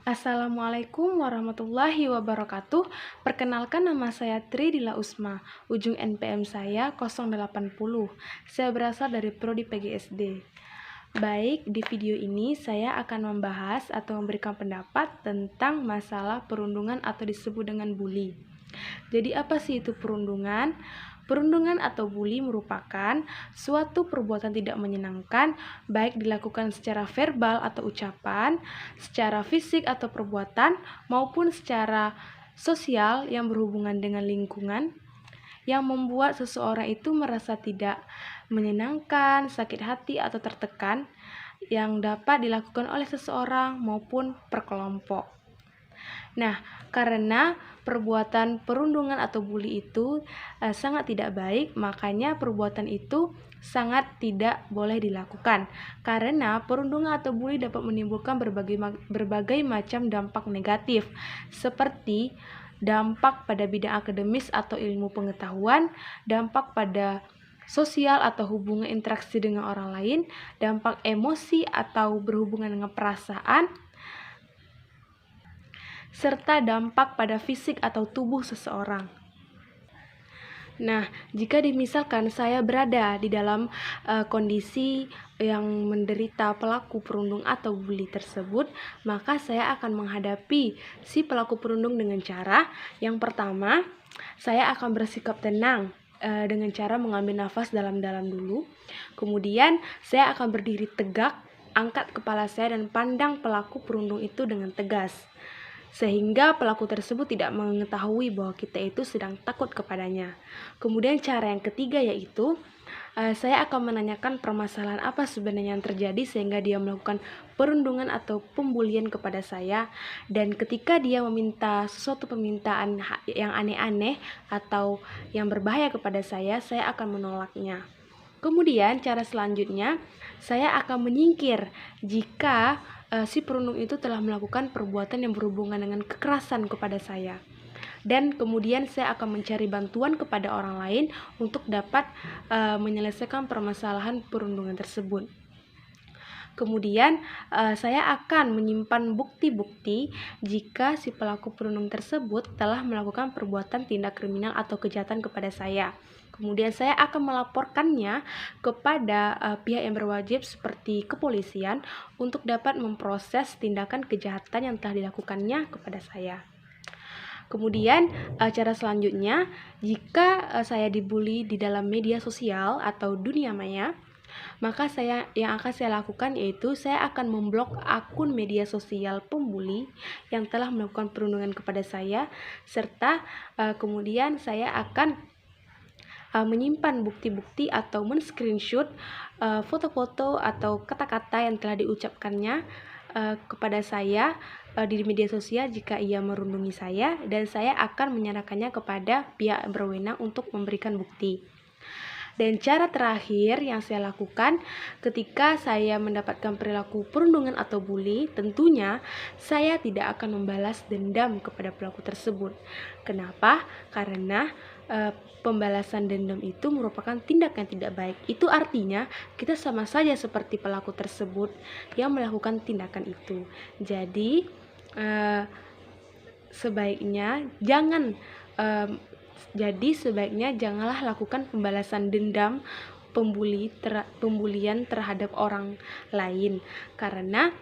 Assalamualaikum warahmatullahi wabarakatuh. Perkenalkan, nama saya Tri Dila Usma. Ujung NPM saya 080. Saya berasal dari Prodi PGSD. Baik, di video ini saya akan membahas atau memberikan pendapat tentang masalah perundungan atau disebut dengan bully. Jadi apa sih itu perundungan? Perundungan atau bully merupakan suatu perbuatan tidak menyenangkan, baik dilakukan secara verbal atau ucapan, secara fisik atau perbuatan, maupun secara sosial yang berhubungan dengan lingkungan, yang membuat seseorang itu merasa tidak menyenangkan, sakit hati, atau tertekan, yang dapat dilakukan oleh seseorang maupun perkelompok. Nah, karena perbuatan perundungan atau bully itu sangat tidak baik, makanya perbuatan itu sangat tidak boleh dilakukan. Karena perundungan atau bully dapat menimbulkan berbagai macam dampak negatif, seperti dampak pada bidang akademis atau ilmu pengetahuan, dampak pada sosial atau hubungan interaksi dengan orang lain, dampak emosi atau berhubungan dengan perasaan, serta dampak pada fisik atau tubuh seseorang. Nah, jika dimisalkan saya berada di dalam kondisi yang menderita pelaku perundung atau bully tersebut, maka saya akan menghadapi si pelaku perundung dengan cara yang pertama, saya akan bersikap tenang dengan cara mengambil nafas dalam-dalam dulu. Kemudian saya akan berdiri tegak, angkat kepala saya dan pandang pelaku perundung itu dengan tegas, sehingga pelaku tersebut tidak mengetahui bahwa kita itu sedang takut kepadanya. Kemudian cara yang ketiga yaitu saya akan menanyakan permasalahan apa sebenarnya yang terjadi sehingga dia melakukan perundungan atau pembulian kepada saya, dan ketika dia meminta sesuatu permintaan yang aneh-aneh atau yang berbahaya kepada saya akan menolaknya. Kemudian cara selanjutnya, saya akan menyingkir jika si perundung itu telah melakukan perbuatan yang berhubungan dengan kekerasan kepada saya. Dan kemudian saya akan mencari bantuan kepada orang lain untuk dapat menyelesaikan permasalahan perundungan tersebut. Kemudian saya akan menyimpan bukti-bukti jika si pelaku perundung tersebut telah melakukan perbuatan tindak kriminal atau kejahatan kepada saya. Kemudian saya akan melaporkannya kepada pihak yang berwajib seperti kepolisian untuk dapat memproses tindakan kejahatan yang telah dilakukannya kepada saya. Kemudian cara selanjutnya, jika saya dibully di dalam media sosial atau dunia maya, maka yang akan saya lakukan yaitu saya akan memblok akun media sosial pembuli yang telah melakukan perundungan kepada saya, serta kemudian saya akan menyimpan bukti-bukti atau men-screenshot foto-foto atau kata-kata yang telah diucapkannya kepada saya di media sosial jika ia merundungi saya, dan saya akan menyerahkannya kepada pihak berwenang untuk memberikan bukti. Dan cara terakhir yang saya lakukan ketika saya mendapatkan perilaku perundungan atau bully, tentunya saya tidak akan membalas dendam kepada pelaku tersebut. Kenapa? Karena pembalasan dendam itu merupakan tindak yang tidak baik. Itu artinya kita sama saja seperti pelaku tersebut yang melakukan tindakan itu. Jadi sebaiknya janganlah lakukan pembalasan dendam, pembulian terhadap orang lain, karena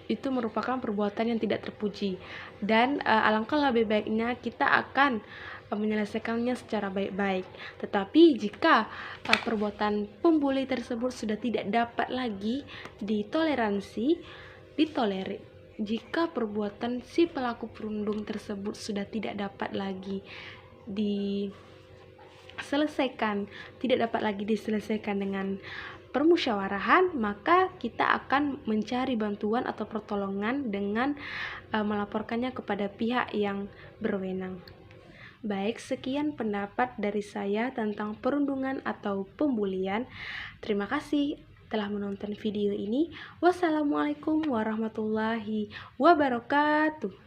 itu merupakan perbuatan yang tidak terpuji, dan alangkah lebih baiknya kita akan menyelesaikannya secara baik-baik. Tetapi jika perbuatan pembuli tersebut sudah tidak dapat lagi ditolerir, jika perbuatan si pelaku perundung tersebut sudah tidak dapat lagi tidak dapat lagi diselesaikan dengan permusyawarahan, maka kita akan mencari bantuan atau pertolongan dengan melaporkannya kepada pihak yang berwenang. Baik, sekian pendapat dari saya tentang perundungan atau pembulian. Terima kasih telah menonton video ini. Wassalamualaikum warahmatullahi wabarakatuh.